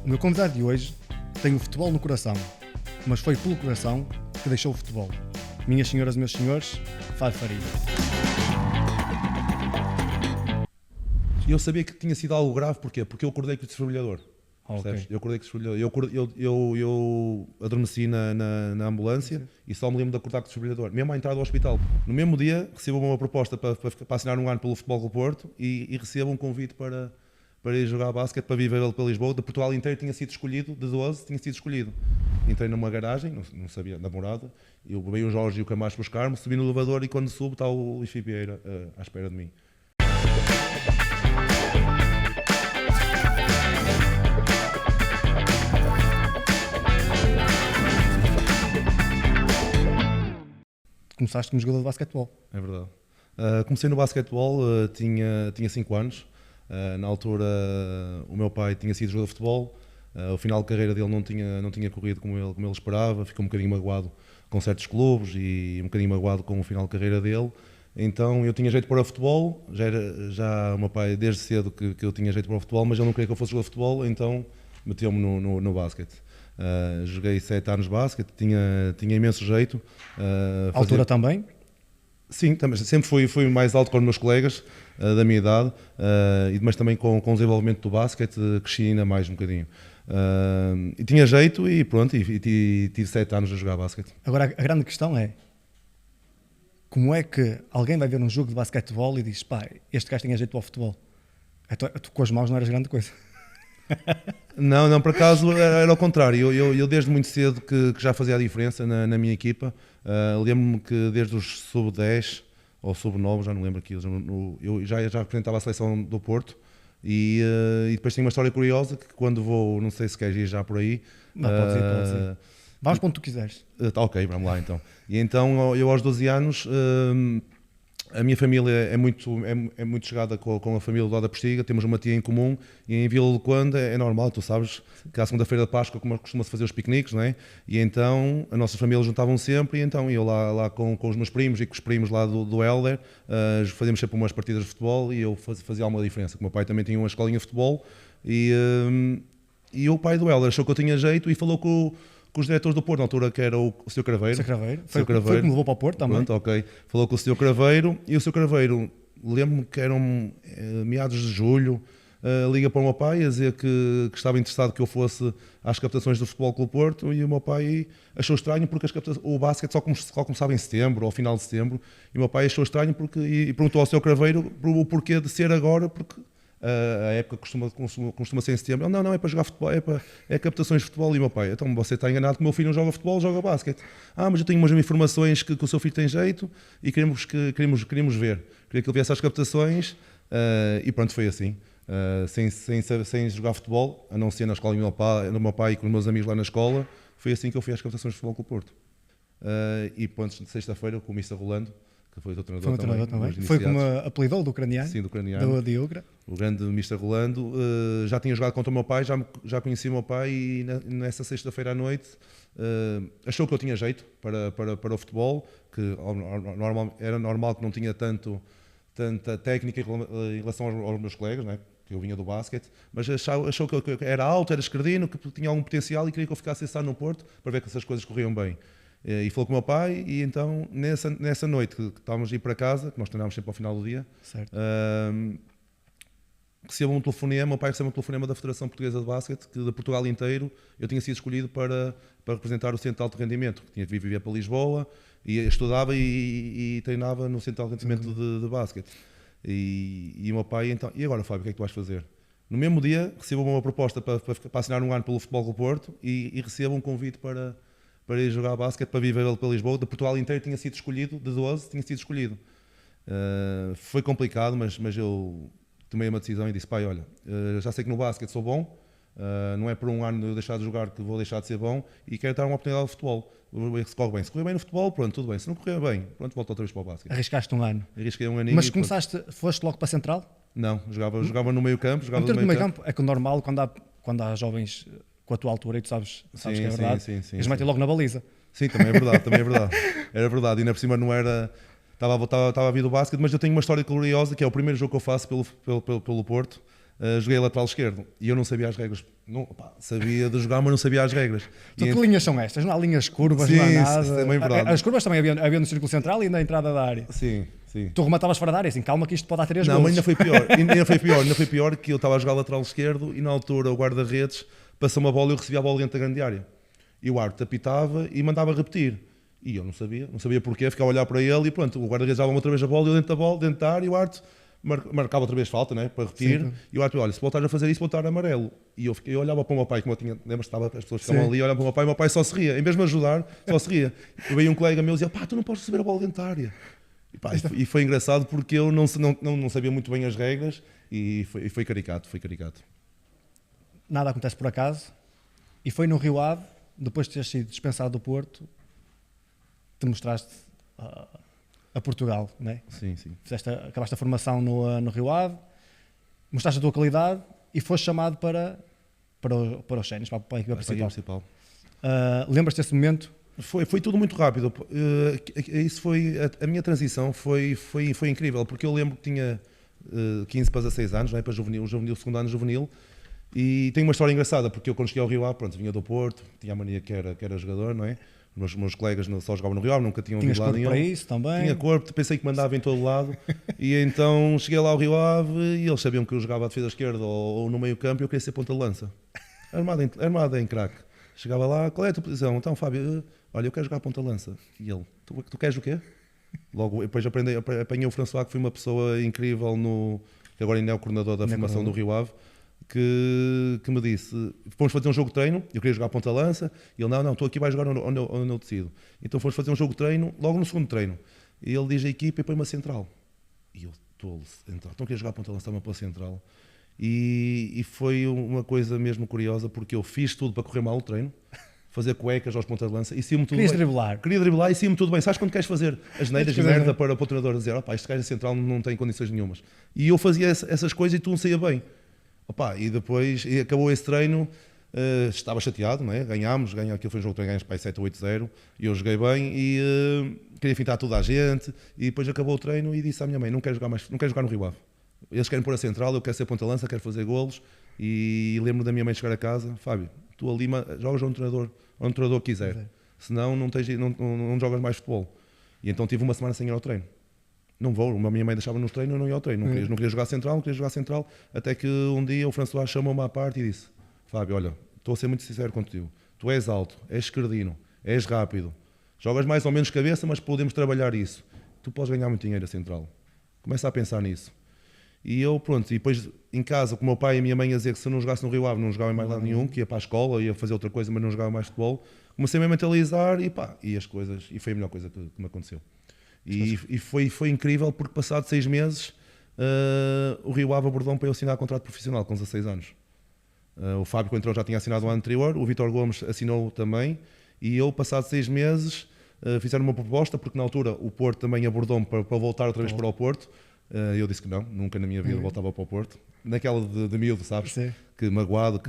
O meu convidado de hoje tem o futebol no coração, mas foi pelo coração que deixou o futebol. Minhas senhoras e meus senhores, Fábio Faria. Eu sabia que tinha sido algo grave, porquê? Porque eu acordei com o desfibrilhador. Okay. Eu acordei com o desfibrilhador. Eu adormeci na ambulância e só me lembro de acordar com o desfibrilhador, mesmo à entrada do hospital. No mesmo dia, recebo uma proposta para assinar um ano pelo Futebol Clube Porto e recebo um convite para ir jogar basquete, para viver para Lisboa. De Portugal inteiro tinha sido escolhido, de 12 tinha sido escolhido. Entrei numa garagem, não sabia, na morada, eu veio o Jorge e o Camacho buscar-me, subi no elevador e quando subo está o Luís Fibieira à espera de mim. Começaste como jogador de basquetebol. É verdade. Comecei no basquetebol, tinha 5 anos. Na altura, o meu pai tinha sido jogador de futebol. O final de carreira dele não tinha corrido como ele esperava. Ficou um bocadinho magoado com certos clubes e um bocadinho magoado com o final de carreira dele. Então eu tinha jeito para o futebol. Já o meu pai, desde cedo, que eu tinha jeito para o futebol, mas ele não queria que eu fosse jogador de futebol, então meteu-me no basquete. Joguei 7 anos de basquete, tinha imenso jeito. Altura também? Sim, sempre fui mais alto que os meus colegas da minha idade, mas também com o desenvolvimento do basquete cresci ainda mais um bocadinho. E tinha jeito e pronto, e tive 7 anos a jogar basquete. Agora a grande questão é, como é que alguém vai ver um jogo de basquetebol e diz, pá, este gajo tinha jeito para o futebol? Tu com as mãos não eras grande coisa. Não, por acaso era ao contrário. Eu desde muito cedo que já fazia a diferença na minha equipa. Lembro-me que desde os sub-10 ou sub-9, já não lembro aqui, eu já representava a seleção do Porto e depois tenho uma história curiosa que quando vou, não sei se queres ir já por aí. Não, podes ir. Vamos para onde tu quiseres. Ok, vamos lá então. E então eu aos 12 anos... A minha família é muito chegada com a família do lado da Postiga, temos uma tia em comum e em Vila do Conde é normal, tu sabes que à segunda-feira de Páscoa costuma-se fazer os piqueniques, não é? E então a nossa família juntavam sempre e então eu lá com os meus primos e com os primos lá do Helder fazíamos sempre umas partidas de futebol e eu fazia alguma diferença, porque o meu pai também tinha uma escolinha de futebol e o pai do Helder achou que eu tinha jeito e falou com os diretores do Porto, na altura que era o Sr. Craveiro. Foi que me levou para o Porto também. Pronto, ok. Falou com o Sr. Craveiro e o Sr. Craveiro, lembro-me que eram meados de julho, liga para o meu pai a dizer que estava interessado que eu fosse às captações do Futebol Clube Porto e o meu pai achou estranho porque o basquete só começava em setembro, ou final de setembro, e o meu pai achou estranho e perguntou ao Sr. Craveiro o porquê de ser agora, porque a época costuma ser em setembro. Não, é para jogar futebol, é captações de futebol. E o meu pai, então você está enganado que o meu filho não joga futebol, joga basquete. Mas eu tenho umas informações que o seu filho tem jeito e queremos ver. Queria que ele viesse às captações e pronto, foi assim. Sem jogar futebol, a não ser na escola do meu pai e com os meus amigos lá na escola, foi assim que eu fui às captações de futebol com o Porto. E pronto, sexta-feira com o Mr. Rolando, que foi o treinador também. Foi como apelidou do ucraniano. Sim, do ucraniano. De Ugra. O grande Mr. Rolando. Já tinha jogado contra o meu pai, já conhecia o meu pai e nessa sexta-feira à noite achou que eu tinha jeito para o futebol, que era normal que não tinha tanta técnica em relação aos meus colegas, né? Que eu vinha do basquete, mas achou que eu era alto, era esquerdino, que tinha algum potencial e queria que eu ficasse a no Porto para ver que essas coisas corriam bem. E falou com o meu pai e então nessa noite que estávamos a ir para casa, que nós treinávamos sempre ao final do dia, recebo um telefonema, meu pai recebeu um telefonema da Federação Portuguesa de Basquete, que de Portugal inteiro eu tinha sido escolhido para representar o Centro de Alto Rendimento, que tinha de viver para Lisboa e estudava e treinava no Centro de Alto Rendimento de basquete. E o meu pai então, e agora Fábio, o que é que tu vais fazer? No mesmo dia recebo uma proposta para assinar um ano pelo Futebol Clube Porto e recebo um convite para ir jogar basquete, para viver para Lisboa. De Portugal inteiro tinha sido escolhido, de 12 tinha sido escolhido. Foi complicado, mas eu tomei uma decisão e disse, pai, olha, já sei que no basquete sou bom, não é por um ano eu deixar de jogar que vou deixar de ser bom e quero dar uma oportunidade de futebol. Se corre bem. Se correr bem no futebol, pronto, tudo bem. Se não correr bem, pronto, volto outra vez para o basquete. Arriscaste um ano. Arrisquei um aninho. Mas foste logo para a central? Não, jogava no meio campo. No meio campo é que o normal, quando há jovens com a tua altura, e tu sabes que é verdade, eles metem logo na baliza. Sim, também é verdade. Era verdade. E ainda por cima não era... Estava a vir do basquete, mas eu tenho uma história gloriosa, que é o primeiro jogo que eu faço pelo Porto. joguei lateral esquerdo e eu não sabia as regras. Não, pá, sabia de jogar, mas não sabia as regras. Então, que linhas são estas? Não há linhas curvas, Sim, não há isso nada. também é verdade. As curvas também havia no círculo central e na entrada da área. Sim, sim. Tu rematavas fora da área, assim, calma que isto pode dar 3 Não, golos. mas ainda foi pior. Ainda foi pior que eu estava a jogar lateral esquerdo e na altura o guarda-redes passou uma bola e eu recebia a bola dentro da grande área. E o árbitro apitava e mandava repetir. E eu não sabia porquê, ficava a olhar para ele e pronto, o guarda-redes dava outra vez a bola, eu dentro da área e o árbitro marcava outra vez falta, né, para repetir. Sim. E o árbitro, olha, se voltares a fazer isso, voltar amarelo. E eu olhava para o meu pai, como eu tinha, lembras que as pessoas ficavam ali, olhavam para o meu pai só se ria, em vez de me ajudar, só se ria. E veio um colega meu e dizia, pá, tu não podes receber a bola dentro da área. E foi engraçado porque eu não sabia muito bem as regras e foi caricato. Nada acontece por acaso. E foi no Rio Ave, depois de teres sido dispensado do Porto, te mostraste a Portugal, não é? Sim. Acabaste a formação no Rio Ave, mostraste a tua qualidade e foste chamado para os séniores, para a equipa principal. Lembras-te desse momento? Foi tudo muito rápido. Isso foi a minha transição foi incrível, porque eu lembro que tinha 15 para 16 anos, não é? Para juvenil, segundo ano juvenil, e tem uma história engraçada, porque eu quando cheguei ao Rio Ave, pronto, vinha do Porto, tinha a mania que era jogador, não é? Os meus colegas só jogavam no Rio Ave, nunca tinham vindo lá nenhum. Tinhas corpo para isso também? Tinha corpo, pensei que mandava em todo lado, e então cheguei lá ao Rio Ave e eles sabiam que eu jogava a defesa esquerda ou no meio campo e eu queria ser ponta de lança, armado em craque. Chegava lá, qual é a tua posição? Então, Fábio, olha, eu quero jogar ponta de lança. E ele, tu queres o quê? Logo, depois apanhei o François, que foi uma pessoa incrível, que agora ainda é o coordenador da formação do Rio Ave, que me disse, fomos fazer um jogo de treino, eu queria jogar ponta de lança, e ele, não, tu aqui vais jogar onde eu decido. Então fomos fazer um jogo de treino, logo no segundo treino. E ele diz a equipa e põe uma central. E eu, tolo, então queria jogar ponta de lança, estava pela central. E foi uma coisa mesmo curiosa, porque eu fiz tudo para correr mal o treino, fazer cuecas aos pontas de lança e sim-me tudo bem. Queria driblar e sim-me tudo bem. Sabes quando queres fazer as neiras de merda para o treinador dizer, opá, este gajo central não tem condições nenhumas. E eu fazia essas coisas e tudo saía bem. Opá, e depois acabou esse treino, estava chateado, não é? Ganhámos, aquilo foi um jogo de treino, ganhámos para 7-8-0 e eu joguei bem e queria fintar toda a gente e depois acabou o treino e disse à minha mãe, não quero jogar no Rio Ave. Eles querem pôr a central, eu quero ser ponta-lança, quero fazer golos. E lembro da minha mãe chegar a casa, Fábio, tu ali jogas onde o treinador quiser, senão não jogas mais futebol. E então tive uma semana sem ir ao treino. Não vou, a minha mãe deixava nos treinos, eu não ia ao treino, não queria jogar central, até que um dia o François chamou-me à parte e disse, Fábio, olha, estou a ser muito sincero contigo, tu és alto, és esquerdino, és rápido, jogas mais ou menos cabeça, mas podemos trabalhar isso. Tu podes ganhar muito dinheiro a central. Começa a pensar nisso. E eu, pronto, e depois em casa, com o meu pai e a minha mãe a dizer que se eu não jogasse no Rio Ave, não jogava em mais lado nenhum, que ia para a escola, ia fazer outra coisa, mas não jogava mais futebol, comecei a me mentalizar e as coisas, e foi a melhor coisa que me aconteceu. E foi incrível porque passado 6 meses o Rio Ave abordou-me para eu assinar contrato profissional com 16 anos. O Fábio, quando entrou, já tinha assinado o ano anterior, o Vítor Gomes assinou também, e eu, passado 6 meses, fizeram uma proposta, porque na altura o Porto também abordou-me para voltar outra vez para o Porto. Eu disse que não, nunca na minha vida voltava para o Porto. Naquela de miúdo, sabes? Sim. Que magoado,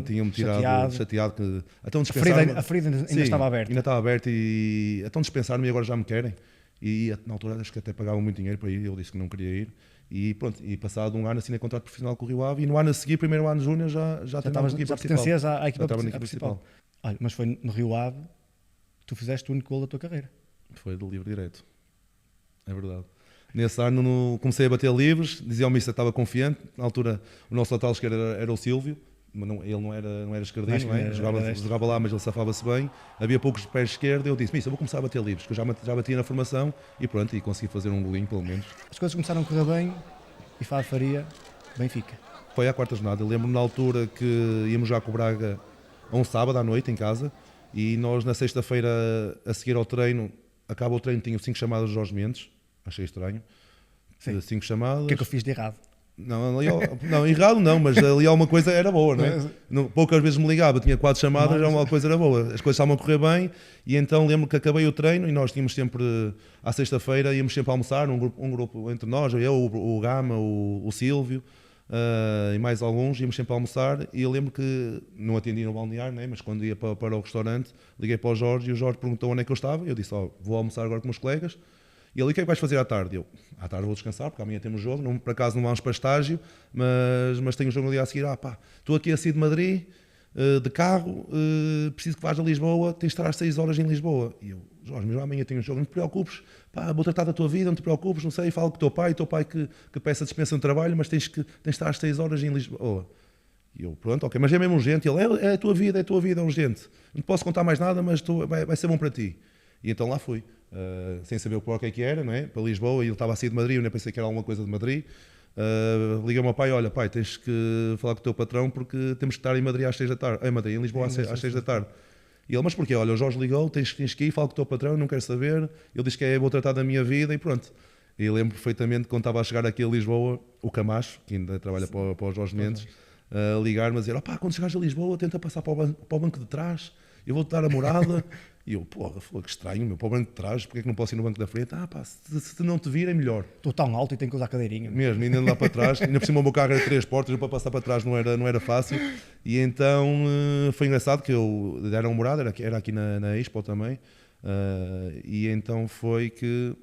tinham-me tirado, chateado. Que, então a ferida ainda estava aberta. Ainda estava aberta e então dispensaram-me e agora já me querem. E na altura acho que até pagavam muito dinheiro para ir, eu disse que não queria ir. E pronto, e passado um ano assinei contrato profissional com o Rio Ave e no ano a seguir, primeiro ano de júnior, já pertencias à equipa principal. Olha, mas foi no Rio Ave que tu fizeste o único gol da tua carreira. Foi do livre direto, é verdade. Nesse ano comecei a bater livres, dizia ao mister que estava confiante. Na altura o nosso lateral esquerdo era o Silvio, mas ele não era esquerdinho, não é? Jogava lá, mas ele safava-se bem. Havia poucos pés esquerdo, eu disse, mister, eu vou começar a bater livres, que eu já batia na formação e pronto, e consegui fazer um golinho pelo menos. As coisas começaram a correr bem e Fábio Faria, Benfica. Foi à quarta jornada, eu lembro-me na altura que íamos jogar com o Braga a um sábado à noite em casa e nós na sexta-feira a seguir ao treino, acaba o treino, tinha 5 chamadas de Jorge Mendes. Achei estranho. 5 chamadas. O que é que eu fiz de errado? Não, errado não, mas ali alguma coisa era boa, não é? Poucas vezes me ligava, tinha 4 chamadas, alguma coisa era boa. As coisas estavam a correr bem e então lembro que acabei o treino e nós tínhamos sempre, à sexta-feira, íamos sempre a almoçar, um grupo entre nós, eu, o Gama, o Silvio e mais alguns, íamos sempre a almoçar e eu lembro que não atendi no balneário, né? Mas quando ia para o restaurante, liguei para o Jorge e o Jorge perguntou onde é que eu estava e eu disse, vou almoçar agora com meus colegas. E ele, o que é que vais fazer à tarde? Eu, à tarde vou descansar, porque amanhã temos jogo, não, por acaso não vamos para estágio, mas tenho um jogo no dia a seguir. Estou aqui a sair de Madrid, de carro, preciso que vás a Lisboa, tens de estar às 6 horas em Lisboa. E eu, Jorge, mas amanhã tenho um jogo, não te preocupes, vou tratar da tua vida, não te preocupes, não sei, falo com o teu pai que peça dispensa no trabalho, mas tens de estar às 6 horas em Lisboa. E eu, pronto, ok, mas é mesmo urgente. Ele, é a tua vida, é urgente. Não te posso contar mais nada, mas vai ser bom para ti. E então lá fui, sem saber o que é que era, não é? Para Lisboa, e ele estava a sair de Madrid, eu nem pensei que era alguma coisa de Madrid. Liguei ao meu pai, olha pai, tens que falar com o teu patrão porque temos que estar em Madrid às 6 da tarde. Em Madrid, em Lisboa às 6 da tarde. E ele, mas porquê? Olha, o Jorge ligou, tens que ir, fala com o teu patrão, não quero saber. Ele diz que vou tratar da minha vida e pronto. E lembro perfeitamente quando estava a chegar aqui a Lisboa, o Camacho, que ainda trabalha para o Jorge Mendes, ligar-me a dizer, quando chegares a Lisboa tenta passar para o banco de trás, eu vou-te dar a morada. E eu, porra, que estranho, para o banco de trás, porque é que não posso ir no banco da frente? Se não te vir é melhor. Estou tão alto e tenho que usar cadeirinha. Mesmo, ainda lá para trás, ainda por cima o meu carro era 3 portas, para passar para trás não era fácil. E então foi engraçado que eu deram morada, era aqui na Expo também, e então foi que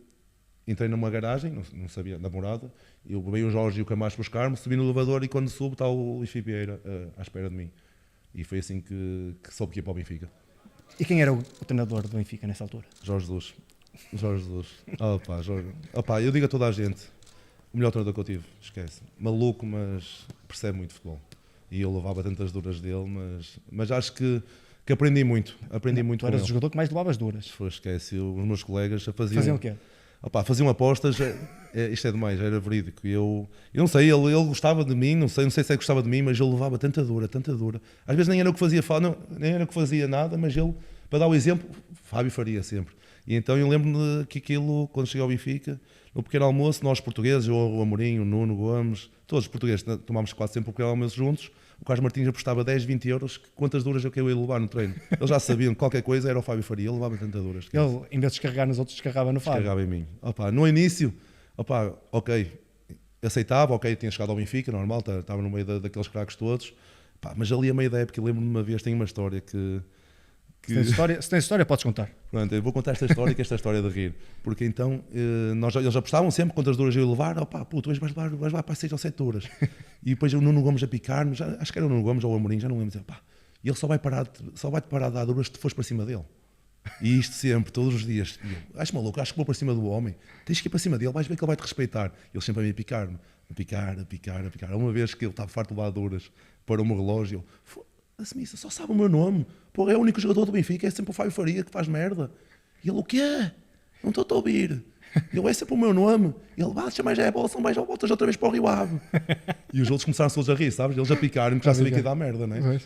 entrei numa garagem, não sabia da morada, eu veio o Jorge e o Camacho buscar-me, subi no elevador e quando subo está o Luís Figueira à espera de mim. E foi assim que soube que ia para o Benfica. E quem era o treinador do Benfica nessa altura? Jorge Jesus. Jorge. Eu digo a toda a gente, o melhor treinador que eu tive, esquece. Maluco, mas percebe muito futebol. E eu levava tantas duras dele, mas acho que aprendi muito. Muito tu eras o jogador que mais levavas duras. Esquece, os meus colegas faziam o quê? Faziam apostas, isto é demais, era verídico. Eu não sei, ele gostava de mim, não sei se ele gostava de mim, mas ele levava tanta dura. Às vezes nem era o que fazia, nem era o que fazia nada, mas ele, para dar o exemplo, Fábio faria sempre. E então eu lembro-me que aquilo, quando cheguei ao Benfica, no pequeno almoço, nós portugueses, o Amorim, o Nuno Gomes, todos os portugueses, tomámos quase sempre o pequeno almoço juntos. O Carlos Martins apostava 10, 20 euros, quantas duras eu ia levar no treino. Eles já sabiam que qualquer coisa era o Fábio Faria, ele levava tantas duras. Ele, em vez de descarregar nos outros, descarregava no Fábio. Descarregava em mim. No início, ok, aceitava, tinha chegado ao Benfica, normal, estava no meio daqueles craques todos, mas ali a meio da época, lembro-me de uma vez, tenho uma história que... Se tens história, podes contar. Pronto, eu vou contar esta história, que esta história de rir. Porque então, eles apostavam sempre quantas duras eu ia levar. Tu vais lá para 6 ou 7 duras. E depois o Nuno Gomes a picar-me, acho que era o Nuno Gomes ou o Amorim, já não lembro. E ele só vai-te parar de dar duras se tu fores para cima dele. E isto sempre, todos os dias. Acho maluco, acho que vou para cima do homem. Tens que ir para cima dele, vais ver que ele vai-te respeitar. E ele sempre a me picar-me. A picar. Uma vez que ele estava farto de levar duras para o meu relógio, Smith, só sabe o meu nome. Pô, é o único jogador do Benfica, é sempre o Fábio Faria que faz merda. E ele, o quê? Não estou a ouvir. Ele, é sempre o meu nome. Ele, deixa mais a bola, são mais voltas outra vez para o Rio Ave. E os outros começaram todos a rir, sabes? Eles a picarem, porque já sabia que ia dar merda, não é?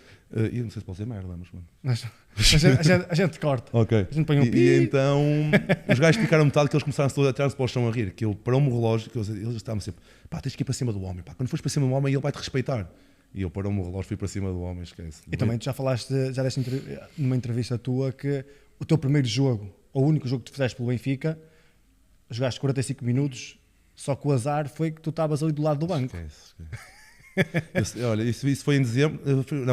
E não sei se pode ser merda, mas... A gente corta. Ok. A gente põe um pi. E então, os gajos picaram metade que eles começaram todos a tirar-se para o chão a rir. Que eu, para um relógio, eles estavam sempre, tens que ir para cima do homem. Quando fores para cima do homem, ele vai-te respeitar. E eu parou-me o relógio, fui para cima do homem, esquece. E também tu já falaste, já deste numa entrevista tua que o teu primeiro jogo, ou o único jogo que tu fizeste pelo Benfica, jogaste 45 minutos, só que o azar foi que tu estavas ali do lado do banco. Esquece. Olha, isso foi em dezembro,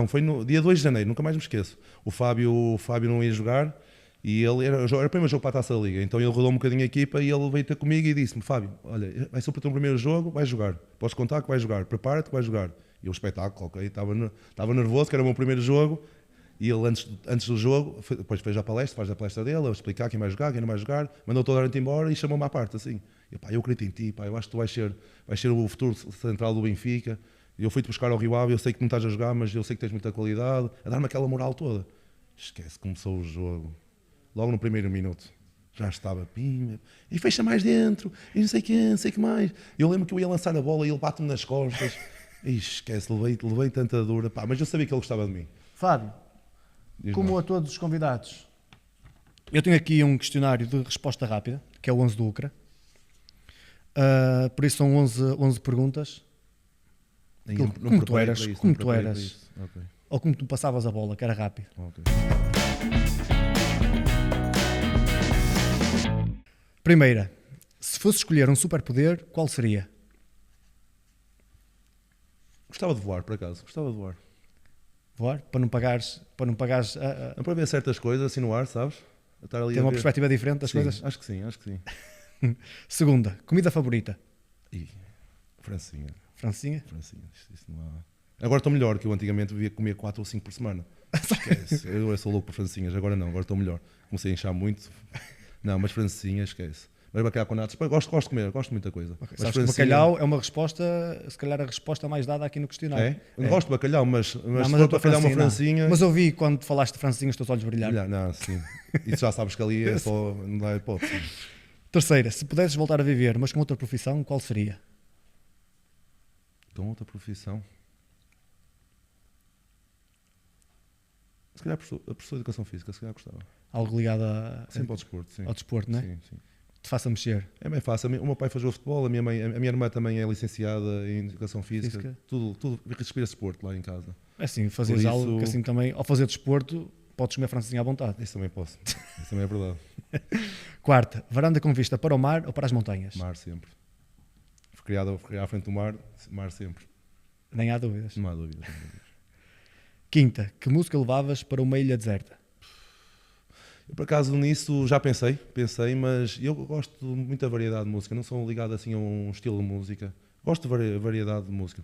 foi no dia 2 de janeiro, nunca mais me esqueço. O Fábio não ia jogar e ele era o primeiro jogo para a Taça da Liga, então ele rodou um bocadinho a equipa e ele veio ter comigo e disse-me, Fábio, olha, vai ser o teu primeiro jogo, vais jogar, podes contar que vais jogar, prepara-te que vais jogar. E o espetáculo, estava nervoso, que era o meu primeiro jogo, e ele antes do jogo, depois fez a palestra dele, a explicar quem vai jogar, quem não vai jogar, mandou toda a gente embora e chamou-me à parte, assim. E, eu acredito em ti, eu acho que tu vais ser o futuro central do Benfica, e eu fui-te buscar ao Rio Ave, eu sei que não estás a jogar, mas eu sei que tens muita qualidade, a dar-me aquela moral toda. Esquece, começou o jogo, logo no primeiro minuto. Já estava, pim, e fecha mais dentro, e não sei o que mais. Eu lembro que eu ia lançar a bola e ele bate-me nas costas. Esquece, levei tanta dura, mas eu sabia que ele gostava de mim. Fábio, como a todos os convidados, eu tenho aqui um questionário de resposta rápida, que é o 11 do UCRA. Por isso são 11 perguntas. Como tu eras, okay. Ou como tu passavas a bola, que era rápido. Okay. Primeira, se fosse escolher um superpoder, qual seria? Gostava de voar, por acaso. Voar? Para não pagares Para ver certas coisas assim no ar, sabes? Ter uma perspectiva diferente das coisas? Acho que sim. Segunda, comida favorita? E francinha, Francinha? francinha. Isso não há... Agora estou melhor, que eu antigamente devia comer 4 ou 5 por semana. Esquece. Eu sou louco por francinhas, agora não, agora estou melhor. Comecei a inchar muito. Não, mas francinhas, esquece. Mas bacalhau com natas, gosto de comer, gosto de muita coisa. Okay. Mas Sabes que o bacalhau é uma resposta, se calhar a resposta mais dada aqui no questionário. É? Eu gosto de bacalhau, mas Não, se mas for para calhar uma francinha... não. Mas eu vi quando falaste de francinha os teus olhos brilhar. Não, sim. Isso já sabes que ali é só... Não dá hipótese. Terceira, se pudesses voltar a viver, mas com outra profissão, qual seria? Com outra profissão... Se calhar a professor de Educação Física, se calhar gostava. Algo ligado Sempre ao desporto, sim. ao desporto, não é? Sim, sim. Te faça mexer. É bem fácil. O meu pai faz o futebol, a minha irmã também é licenciada em Educação Física. Tudo respira desporto lá em casa. É assim, fazeres Por algo que assim também, ao fazer desporto, podes comer francesinha à vontade. Isso também posso. Isso também é verdade. Quarta, varanda com vista para o mar ou para as montanhas? Mar sempre. Fui criado à frente do mar sempre. Nem há dúvidas. Não há dúvidas. Quinta, que música levavas para uma ilha deserta? Eu, por acaso, nisso já pensei, mas eu gosto de muita variedade de música. Não sou ligado assim a um estilo de música. Gosto de variedade de música.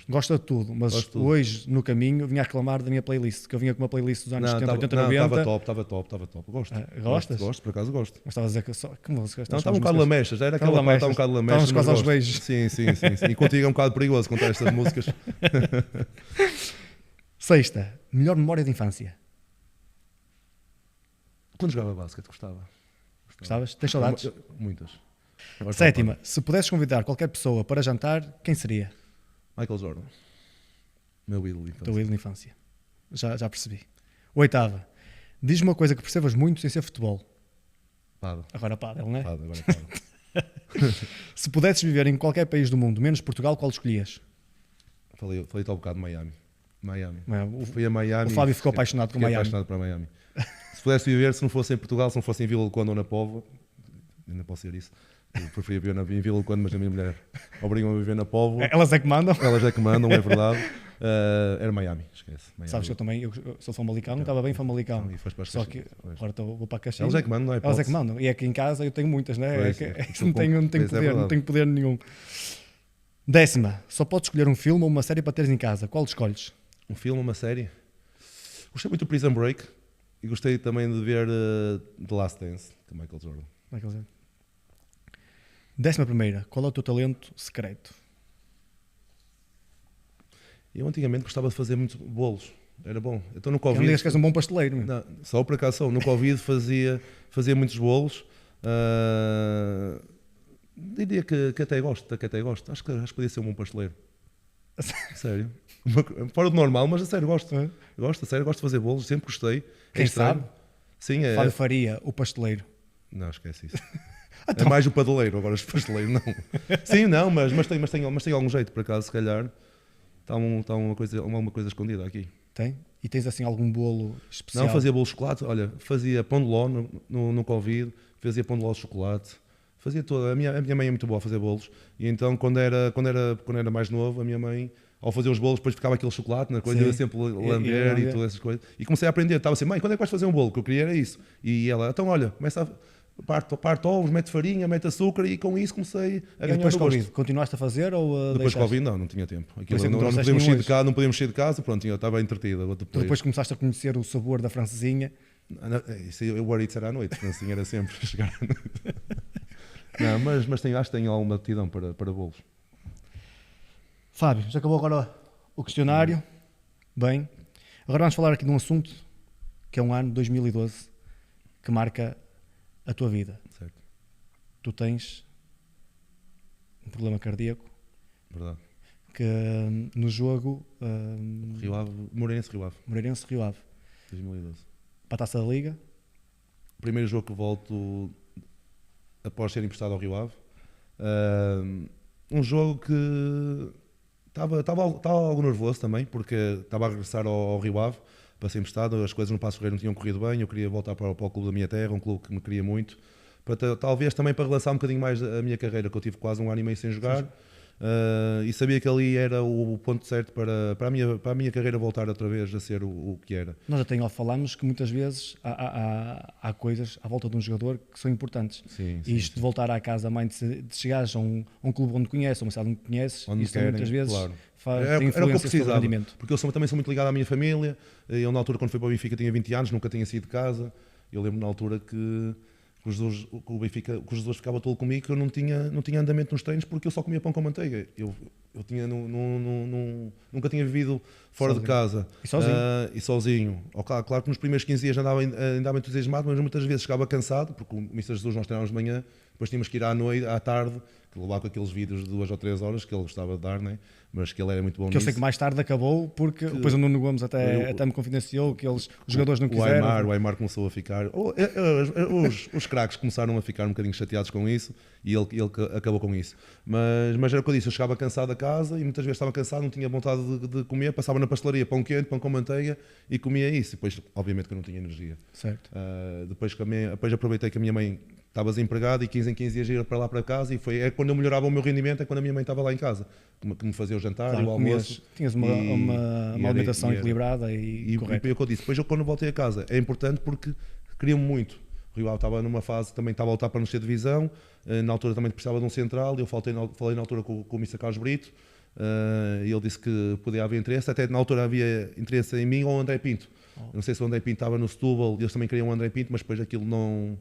Gosta de tudo, mas hoje, no caminho, vinha a reclamar da minha playlist, que eu vinha com uma playlist dos anos 70, 80, 90. Estava top. Gosto. Gostas? Gosto, por acaso gosto. Mas estava a dizer que só... Que música? Não, estava um bocado lamechas. Já era aquela parte, estava um bocado lamechas. Estávamos quase aos beijos. Sim. E contigo é um bocado perigoso contar estas músicas. Sexta, melhor memória de infância? Quando jogava basquete, gostava. Gostavas? Tens saudades? Muitas. Sétima, se pudesses convidar qualquer pessoa para jantar, quem seria? Michael Jordan. Meu ídolo de infância. Teu ídolo de infância. Já percebi. Oitava, diz-me uma coisa que percebas muito sem ser futebol. Pádel. Agora pádel, não é? Agora pádel. Se pudesses viver em qualquer país do mundo, menos Portugal, qual escolhias? Falei-te há um bocado de Miami. Fui a Miami. O Fábio ficou apaixonado por Miami. Apaixonado para Miami. Se pudesse viver, se não fosse em Portugal, se não fosse em Vila do Conde ou na Póvoa, ainda posso ser isso. Eu preferia viver em Vila do Conde, mas a minha mulher obrigam-me a viver na Póvoa. Elas é que mandam? Elas é que mandam, é verdade. Era Miami, esquece. Miami. Sabes que eu também, eu sou Famalicão, estava bem Famalicão. Só que agora vou para a Caxias. Elas é que mandam, não é? Elas é que mandam. E aqui em casa eu tenho muitas, né? Não tenho poder nenhum. Décima, só podes escolher um filme ou uma série para teres em casa. Qual escolhes? Um filme, uma série? Gostei muito do Prison Break e gostei também de ver The Last Dance, de Michael Jordan. Décima primeira, qual é o teu talento secreto? Eu antigamente gostava de fazer muitos bolos. Era bom. Então no Covid... Não digas que és um bom pasteleiro. Não, só por acaso sou. No Covid fazia muitos bolos. Diria que até gosto. Acho que podia ser um bom pasteleiro. Sério. Fora do normal, mas a sério gosto. Gosto de fazer bolos, sempre gostei. Quem sabe? Sim, Fábio Faria, o pasteleiro. Não, esquece isso. Então... É mais o padeleiro, agora os pasteleiros não. Sim, não, mas tem algum jeito, por acaso, se calhar. Está uma coisa escondida aqui. Tem? E tens assim algum bolo especial? Não, fazia bolo de chocolate. Olha, fazia pão de ló no Covid, fazia pão de ló de chocolate. Fazia toda. A minha mãe é muito boa a fazer bolos. E então, quando era mais novo, a minha mãe, ao fazer os bolos, depois ficava aquele chocolate na coisa, eu ia sempre lamber e todas essas coisas. E comecei a aprender. Estava assim, mãe, quando é que vais fazer um bolo? O que eu queria era isso. E ela, então olha, começa a... Parte ovos, mete farinha, mete açúcar e com isso comecei a ganhar o gosto. Continuaste a fazer ou depois deixaste? Covid não tinha tempo. Aquilo, não podíamos sair de casa, pronto, eu estava entretido. Depois começaste a conhecer o sabor da francesinha. O Aritz era à noite, a francesinha era sempre chegar à noite. Não, mas acho que tenho alguma aptidão para bolos. Fábio, já acabou agora o questionário. Bem, agora vamos falar aqui de um assunto que é um ano 2012 que marca a tua vida. Certo. Tu tens um problema cardíaco. Verdade. Que no jogo Moreirense Rio Ave 2012. Para a Taça da Liga. Primeiro jogo que volto após ser emprestado ao Rio Ave. Um jogo que estava algo nervoso também, porque estava a regressar ao Rio Ave para ser emprestado, as coisas no Paços Ferreira não tinham corrido bem, eu queria voltar para o clube da minha terra, um clube que me queria muito, talvez também para relançar um bocadinho mais a minha carreira, que eu tive quase um ano e meio sem jogar. E sabia que ali era o ponto certo para a minha carreira voltar outra vez a ser o que era. Nós até ao falamos que muitas vezes há coisas à volta de um jogador que são importantes. Sim, E isto de voltar à casa mãe, de chegares a um clube onde conheces, a uma cidade onde conheces, Onde isso querem, muitas vezes claro. tem Era o que eu influência sobre o precisava, rendimento. porque eu também sou muito ligado à minha família. Eu, na altura, quando fui para o Benfica, tinha 20 anos, nunca tinha saído de casa. Eu lembro na altura que o Benfica, que o Jesus ficava todo comigo, que eu não tinha andamento nos treinos porque eu só comia pão com manteiga. Eu nunca tinha vivido fora Sozinho. de casa. E sozinho. E sozinho. Claro que nos primeiros 15 dias andava entusiasmado, mas muitas vezes chegava cansado, porque o Mr. Jesus nós treinávamos de manhã, depois tínhamos que ir à noite, à tarde, que levar com aqueles vídeos de 2 ou 3 horas que ele gostava de dar, né? Mas que ele era muito bom Que eu sei nisso. que mais tarde acabou, porque depois o Nuno Gomes até me confidenciou que os jogadores não quiseram. O Aimar começou a ficar. Os craques começaram a ficar um bocadinho chateados com isso e ele acabou com isso. Mas era o que eu disse, eu chegava cansado a casa e muitas vezes estava cansado, não tinha vontade de comer, passava na pastelaria pão quente, pão com manteiga e comia isso. E depois, obviamente, que eu não tinha energia. Certo. Depois aproveitei que a minha mãe estava desempregada e 15 em 15 dias ia para lá para casa e é quando eu melhorava o meu rendimento, é quando a minha mãe estava lá em casa, que me fazia o jantar, Claro, o almoço. tinhas uma alimentação equilibrada e correta. E o que eu disse, depois eu quando voltei a casa, é importante porque queria-me muito. O Rio Ave estava numa fase, também estava a lutar para não ser divisão, na altura também precisava de um central, eu falei na altura com o Mr. Carlos Brito, e ele disse que podia haver interesse, até na altura havia interesse em mim ou o André Pinto. Não sei se o André Pinto estava no Setúbal, eles também queriam o André Pinto, mas depois aquilo não...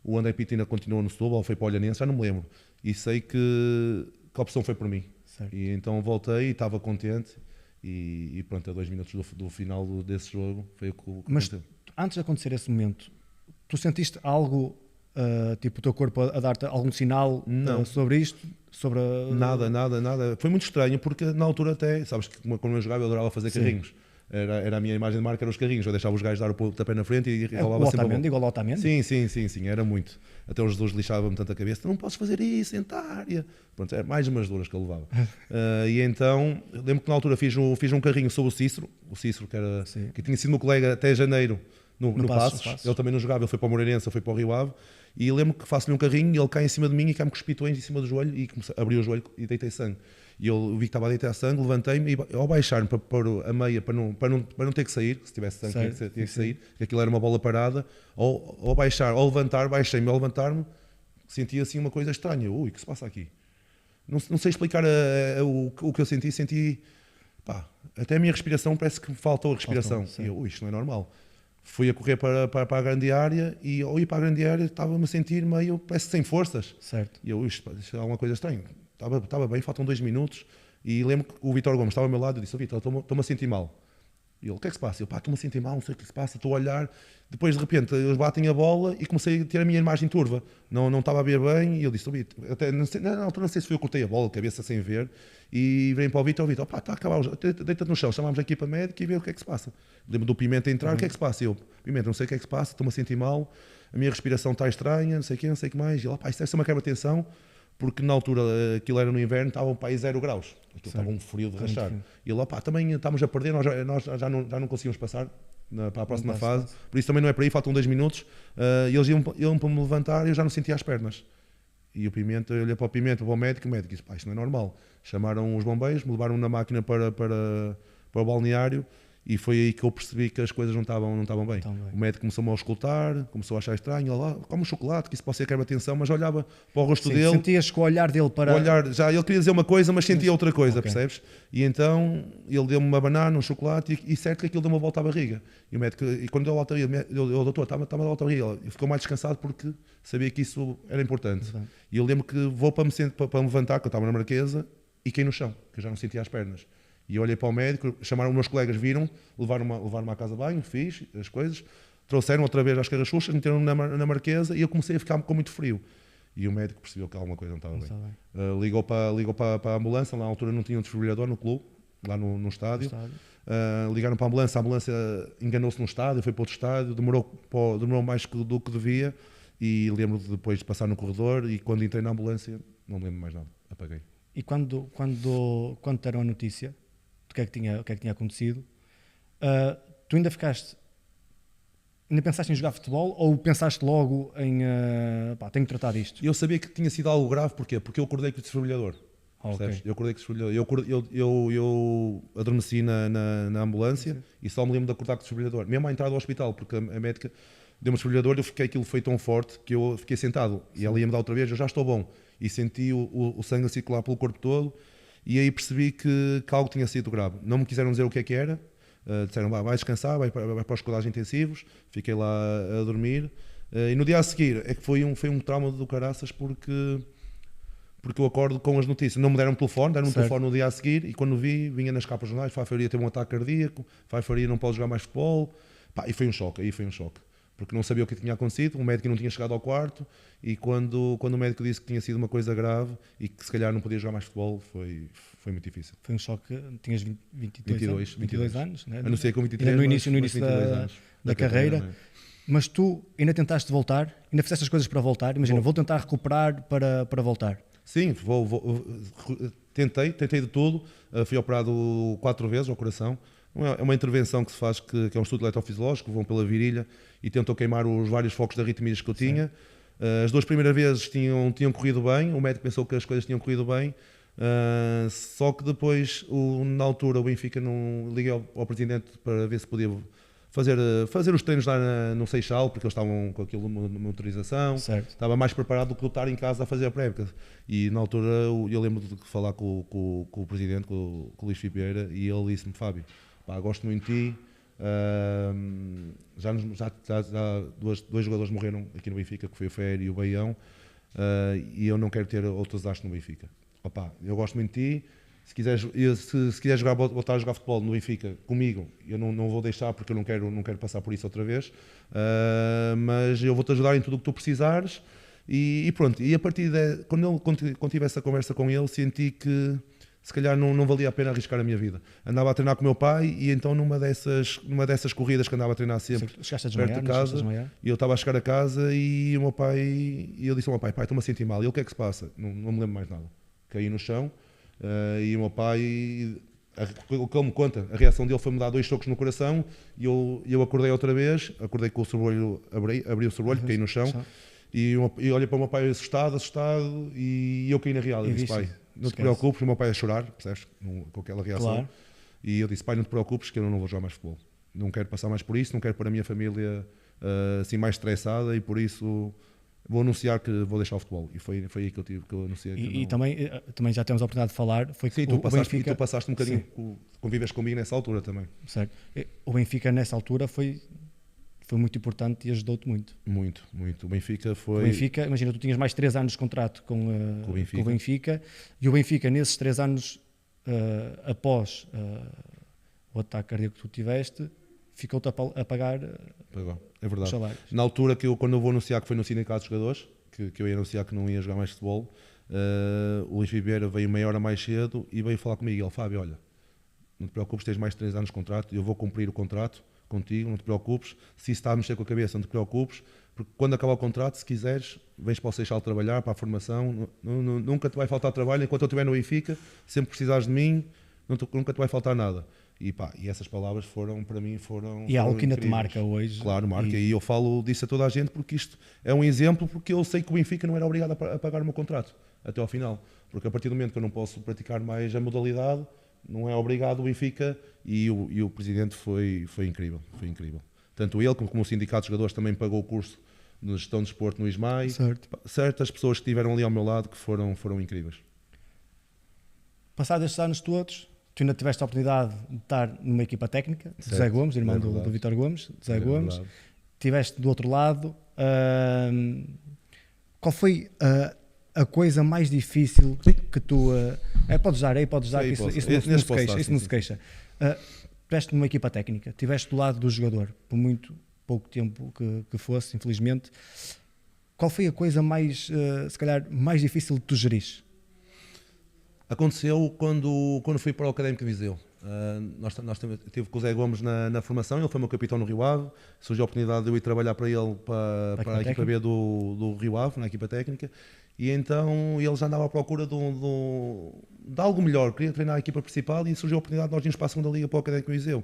O André Pinto ainda continuou no Setúbal, ou foi para o Olhanense, já não me lembro. E sei que a opção foi por mim. Certo. E então voltei e estava contente. E pronto, a 2 minutos do final desse jogo foi o que Mas aconteceu. antes de acontecer esse momento, tu sentiste algo, tipo o teu corpo a dar-te algum sinal sobre isto? Sobre Nada. Foi muito estranho porque na altura até, sabes que quando eu jogava eu adorava fazer carrinhos. Era a minha imagem de marca, eram os carrinhos. Eu deixava os gajos dar o pontapé na frente e rolava sempre a bola. Igual ao Otamendi? Sim, era muito. Até os Jesus lixava-me tanto a cabeça, tu não podes fazer isso, entra a área. Pronto, era mais umas duras que eu levava. E então, lembro que na altura fiz um carrinho sobre o Cícero que tinha sido meu colega até janeiro no Passos. Ele também não jogava, ele foi para o Moreirense, eu fui para o Rio Ave. E lembro que faço-lhe um carrinho e ele cai em cima de mim e cai-me com os pitões em cima do joelho e abri o joelho e deitei sangue. E eu vi que estava a deitar sangue, levantei-me e ao baixar-me para pôr a meia para não ter que sair, se tivesse sangue tinha que sair, que aquilo era uma bola parada, ao baixar, ao levantar, baixei-me, ao levantar-me, senti assim uma coisa estranha. Ui, o que se passa aqui? Não sei explicar o que eu senti, pá, até a minha respiração parece que me faltou a respiração. E eu, isto não é normal. Fui a correr para a grande área e ao ir para a grande área estava-me a sentir meio, parece sem forças. Certo. E eu, isto é alguma coisa estranha. Estava bem, faltam 2 minutos. E lembro que o Vitor Gomes estava ao meu lado e disse: Vitor, estou-me a sentir mal. E ele: o que é que se passa? Eu: estou-me a sentir mal, não sei o que se passa, estou a olhar. Depois, de repente, eles batem a bola e comecei a ter a minha imagem turva. Não estava a ver bem. E eu disse: Vitor, até na altura não sei se foi eu que cortei a bola, cabeça sem ver. E vem para o Vitor: está a acabar, deita-te no chão. Chamámos a equipa médica e vê o que é que se passa. Lembro do Pimenta entrar: o que é que se passa? Eu: Pimenta, não sei o que é que se passa, estou-me a sentir mal, a minha respiração está estranha, não sei o que mais. E ele: isso deve ser uma quebra-tensão. Porque na altura aquilo era no inverno, estavam para aí 0 graus. Aquilo estava um frio de rachar. E ele: também estamos a perder, nós já não conseguimos passar para a próxima fase. Por isso também não é para aí, faltam 2 minutos. E eles iam para me levantar e eu já não sentia as pernas. E o Pimenta, eu olhei para o Pimenta, para o médico disse: isto não é normal. Chamaram os bombeiros, me levaram na máquina para o balneário. E foi aí que eu percebi que as coisas não estavam bem. O médico começou-me a auscultar, começou a achar estranho, come um chocolate, que isso pode ser quebra-tensão, mas olhava para o rosto dele. Sentias que o olhar dele para... Ele queria dizer uma coisa, mas sentia outra coisa, percebes? E então ele deu-me uma banana, um chocolate, e certo que aquilo deu uma volta à barriga. E o médico, e quando deu a volta à barriga, o doutor, estava a volta à barriga, ele ficou mais descansado porque sabia que isso era importante. E eu lembro que vou para me levantar, que eu estava na Marquesa, e caí no chão, que eu já não sentia as pernas. E eu olhei para o médico, chamaram os meus colegas, viram, levaram-me à casa de banho, fiz as coisas, trouxeram outra vez as carrachuchas, meteram-me na Marquesa e eu comecei a ficar com muito frio. E o médico percebeu que alguma coisa não estava bem. Ligou para a ambulância, lá na altura não tinha um desfibrilador no clube, lá no estádio. Ligaram para a ambulância enganou-se no estádio, foi para outro estádio, demorou mais do que devia. E lembro depois de passar no corredor e quando entrei na ambulância, não me lembro mais nada, apaguei. E quando te deram a notícia do que é que tinha acontecido, tu ainda pensaste em jogar futebol ou pensaste logo em tenho que tratar disto? Eu sabia que tinha sido algo grave, porquê? Porque eu acordei com o desfibrilador. Ok. Percebes? Eu acordei com desfibrilador. Eu adormeci na ambulância e só me lembro de acordar com o desfibrilador. Mesmo à entrada do hospital, porque a médica deu-me o desfibrilador, aquilo foi tão forte que eu fiquei sentado. E ela ia-me dar outra vez, eu já estou bom. E senti o sangue a circular pelo corpo todo. E aí percebi que algo tinha sido grave. Não me quiseram dizer o que era. Disseram, vai descansar, vai para os cuidados intensivos. Fiquei lá a dormir. E no dia a seguir, é que foi um trauma do caraças, porque eu acordo com as notícias. Não me deram um telefone, deram um telefone no dia a seguir, e quando vinha nas capas jornais, Fábio Faria teve um ataque cardíaco, Fábio Faria não pode jogar mais futebol. Pá, e foi um choque, porque não sabia o que tinha acontecido, o médico não tinha chegado ao quarto, e quando o médico disse que tinha sido uma coisa grave e que se calhar não podia jogar mais futebol, foi muito difícil. Foi um choque, tinhas 22 anos, né? Anunciei com 23, no início da carreira. Né? Mas tu ainda tentaste voltar, ainda fizeste as coisas para voltar, imagina, vou tentar recuperar para voltar. Sim, tentei de tudo, fui operado 4 vezes ao coração. É uma intervenção que se faz, que é um estudo eletrofisiológico, vão pela virilha e tentam queimar os vários focos de arritmias que eu tinha. As 2 primeiras vezes tinham corrido bem, o médico pensou que as coisas tinham corrido bem, só que depois, na altura, o Benfica liguei ao presidente para ver se podia fazer os treinos lá no Seixal, porque eles estavam com aquilo numa autorização. Certo. Estava mais preparado do que eu estar em casa a fazer a pré-época. E na altura eu lembro de falar com o presidente, com o Luís Figueira, e ele disse-me, Fábio, pá, gosto muito de ti, já dois jogadores morreram aqui no Benfica, que foi o Fer e o Baião, e eu não quero ter outros astros no Benfica. Opa, eu gosto muito de ti. Se quiseres voltar a jogar futebol no Benfica comigo, eu não vou deixar, porque eu não quero passar por isso outra vez, mas eu vou-te ajudar em tudo o que tu precisares, e pronto. E a partir quando tive essa conversa com ele, senti que se calhar não valia a pena arriscar a minha vida. Andava a treinar com o meu pai, e então numa dessas corridas que andava a treinar sempre perto de casa, e eu estava a chegar a casa e o meu pai, e eu disse ao meu pai, estou-me a sentir mal. E ele, o que é que se passa? Não me lembro mais nada. Caí no chão. E o meu pai, o que ele me conta, a reação dele foi-me dar 2 socos no coração, e eu acordei outra vez, acordei com o sorbolho, abri o sorbolho, caí no chão, e olhei para o meu pai assustado, e eu caí na real. Eu disse, pai, não te preocupes, o meu pai a chorar, percebes, com aquela reação, claro. E eu disse, pai, não te preocupes, que eu não vou jogar mais futebol, não quero passar mais por isso, não quero pôr a minha família assim mais estressada, e por isso vou anunciar que vou deixar o futebol. E foi aí que eu anunciei. E também já temos a oportunidade de falar. Foi sim, que tu passaste um bocadinho, convives comigo nessa altura também. Certo. O Benfica nessa altura foi muito importante e ajudou-te muito. Muito. O Benfica foi... O Benfica, imagina, tu tinhas mais 3 anos de contrato com o Benfica, e o Benfica nesses 3 anos, após o ataque cardíaco que tu tiveste, ficou-te a pagar é verdade. os salários. Na altura, quando eu vou anunciar que foi no sindicato de jogadores, que eu ia anunciar que não ia jogar mais futebol, o Luís Vieira veio meia hora mais cedo e veio falar comigo. Ele, Fábio, olha, não te preocupes, tens mais 3 anos de contrato, eu vou cumprir o contrato contigo, não te preocupes. Se isso está a mexer com a cabeça, não te preocupes, porque quando acabar o contrato, se quiseres, vens para o Seixal trabalhar, para a formação, nunca te vai faltar trabalho. Enquanto eu estiver no Benfica, sempre precisares de mim, nunca te vai faltar nada. E essas palavras para mim foram e algo que ainda incríveis. te marca hoje. Claro, marca. E eu falo disso a toda a gente, porque isto é um exemplo, porque eu sei que o Benfica não era obrigado a pagar o meu contrato até ao final. Porque a partir do momento que eu não posso praticar mais a modalidade, não é obrigado o Benfica, e o presidente foi incrível. Tanto ele como o sindicato de jogadores também pagou o curso de gestão de desporto no ISMAI. Certas pessoas que estiveram ali ao meu lado que foram incríveis. Passados estes anos todos, tu ainda tiveste a oportunidade de estar numa equipa técnica, de Zé Gomes, irmão do Vítor Gomes, Zé Gomes. Verdade. Estiveste do outro lado. Qual foi a coisa mais difícil que tu... podes dar, isso não se queixa. Estiveste numa equipa técnica, estiveste do lado do jogador, por muito pouco tempo que fosse, infelizmente. Qual foi a coisa mais, se calhar, mais difícil de tu gerir? Aconteceu quando fui para o Académico de Viseu. Estive com o Zé Gomes na formação, ele foi meu capitão no Rio Ave, surgiu a oportunidade de eu ir trabalhar para ele, para a equipa B do Rio Ave, na equipa técnica, e então ele já andava à procura de algo melhor, queria treinar a equipa principal, e surgiu a oportunidade de nós irmos para a segunda liga, para o Académico de Viseu.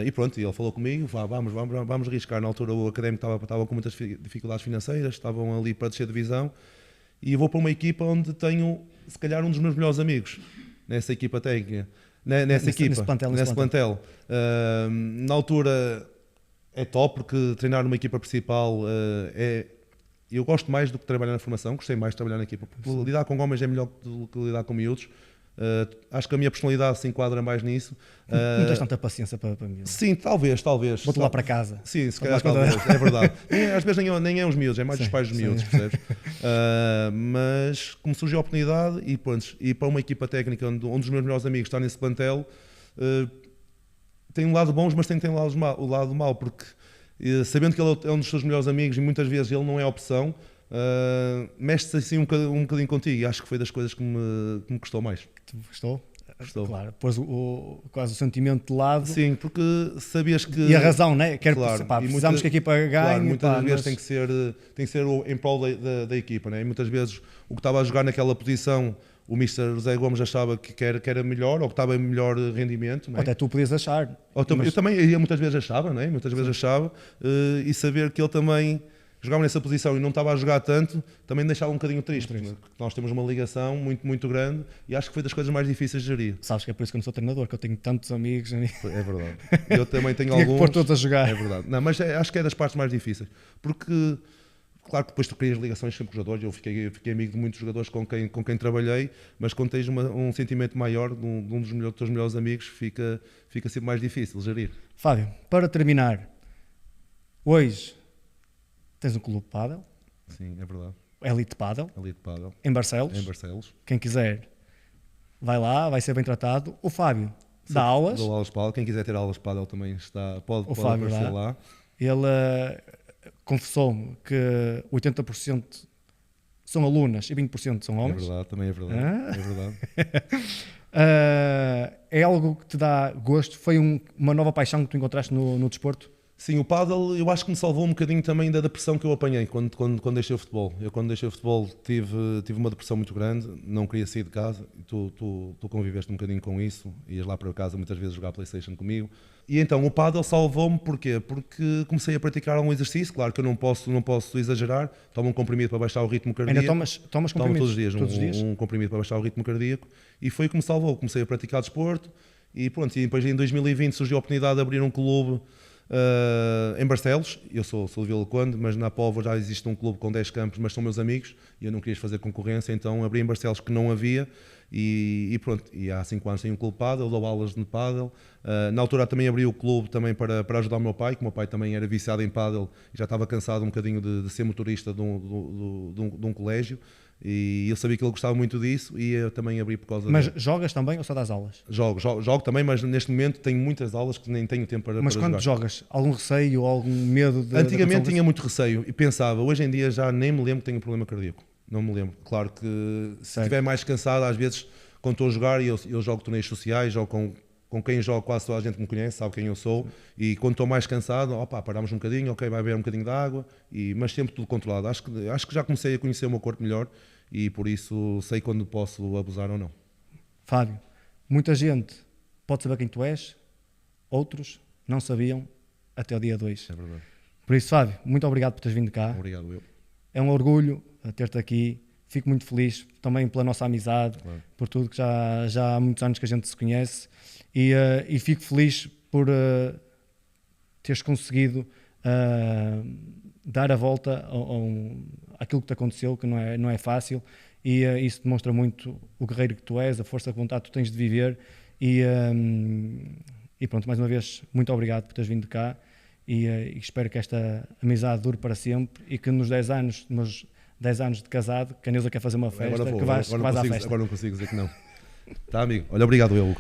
E pronto, ele falou comigo, vamos arriscar. Na altura o Académico estava com muitas dificuldades financeiras, estavam ali para descer divisão. e vou para uma equipa onde tenho, se calhar, um dos meus melhores amigos nessa equipa técnica, nesse plantel. Na altura é top, porque treinar numa equipa principal eu gosto mais do que trabalhar na formação, gostei mais de trabalhar na equipa, porque lidar com homens é melhor do que lidar com miúdos. Acho que a minha personalidade se enquadra mais nisso. Não tens tanta paciência para mim. Sim, talvez. Vou-te lá para casa. Sim, se calhar talvez, é verdade. Às vezes nem é os miúdos, é mais os pais dos miúdos, percebes? Mas como surgiu a oportunidade e pronto, ir para uma equipa técnica onde um dos meus melhores amigos está nesse plantel, tem um lado bom, mas tem o lado mau, porque sabendo que ele é um dos seus melhores amigos e muitas vezes ele não é a opção, mexe-se assim um bocadinho contigo, e acho que foi das coisas que me custou mais. Gostou? Claro, pôs quase o sentimento de lado. Sim, porque sabias que... E a razão, né? Precisamos que a equipa ganhe. Claro, muitas vezes tem que ser em prol da equipa, né? E muitas vezes o que estava a jogar naquela posição, o Mr. José Gomes achava que era melhor, ou que estava em melhor rendimento. Né? Ou até tu podias achar. Eu também muitas vezes achava, né? E saber que ele também jogava nessa posição e não estava a jogar tanto, também me deixava um bocadinho triste, porque nós temos uma ligação muito, muito grande, e acho que foi das coisas mais difíceis de gerir. Sabes que é por isso que eu não sou treinador, que eu tenho tantos amigos. É verdade. Eu também tenho alguns. Tinha que pôr todos a jogar. É verdade. Não, mas acho que é das partes mais difíceis, porque claro que depois tu crias ligações sempre com os jogadores, eu fiquei amigo de muitos jogadores com quem trabalhei, mas quando tens um sentimento maior de um dos teus melhores amigos, fica sempre mais difícil gerir. Fábio, para terminar, hoje tens um clube de pádel. Sim, é verdade. Elite Pádel. Em Barcelos. Quem quiser, vai lá, vai ser bem tratado. O Fábio dá aulas. Dou aulas de pádel. Quem quiser ter aulas de pádel também pode aparecer lá. Ele confessou-me que 80% são alunas e 20% são homens. É verdade, também é verdade. É verdade. É algo que te dá gosto? Foi uma nova paixão que tu encontraste no desporto? Sim, o pádel eu acho que me salvou um bocadinho também da depressão que eu apanhei quando deixei o futebol. Eu quando deixei o futebol tive uma depressão muito grande, não queria sair de casa, e tu conviveste um bocadinho com isso, ias lá para casa muitas vezes jogar PlayStation comigo. E então o pádel salvou-me porquê? Porque comecei a praticar algum exercício, claro que eu não posso exagerar, tomo um comprimido para baixar o ritmo cardíaco. Ainda tomas comprimidos? Todos os dias, um comprimido para baixar o ritmo cardíaco, e foi o que me salvou. Comecei a praticar desporto e pronto, e depois em 2020 surgiu a oportunidade de abrir um clube em Barcelos. Eu sou de Vila do Conde, mas na Póvoa já existe um clube com 10 campos, mas são meus amigos e eu não queria fazer concorrência, então abri em Barcelos, que não havia, e pronto, e há 5 anos tenho um clube de pádel, dou aulas de pádel. Na altura também abri o clube também para ajudar o meu pai, que o meu pai também era viciado em pádel e já estava cansado um bocadinho de ser motorista de um colégio, e eu sabia que ele gostava muito disso e eu também abri por causa Mas jogas também ou só das aulas? Jogo também, mas neste momento tenho muitas aulas que nem tenho tempo para jogar. Mas quando jogas, algum receio ou algum medo? Antigamente tinha muito receio e pensava, hoje em dia já nem me lembro que tenho um problema cardíaco. Não me lembro. Claro que se estiver mais cansado, às vezes, quando estou a jogar, eu jogo torneios sociais, jogo com quem jogo, quase toda a gente me conhece, sabe quem eu sou, e quando estou mais cansado, paramos um bocadinho, ok, vai beber um bocadinho de água, mas sempre tudo controlado. Acho que já comecei a conhecer o meu corpo melhor e por isso sei quando posso abusar ou não. Fábio, muita gente pode saber quem tu és, outros não sabiam até o dia 2. É verdade. Por isso, Fábio, muito obrigado por teres vindo cá. Obrigado, eu. É um orgulho ter-te aqui. Fico muito feliz também pela nossa amizade, claro, por tudo que já há muitos anos que a gente se conhece, e fico feliz por teres conseguido dar a volta àquilo que te aconteceu, que não é fácil, e isso demonstra muito o guerreiro que tu és, a força de vontade que tu tens de viver, e pronto, mais uma vez, muito obrigado por teres vindo cá, e espero que esta amizade dure para sempre e que nos 10 anos de casado, que a Neuza quer fazer uma festa, que vais à festa. Agora não consigo dizer que não. Tá, amigo? Olha, obrigado, eu.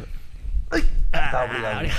Tá, obrigado.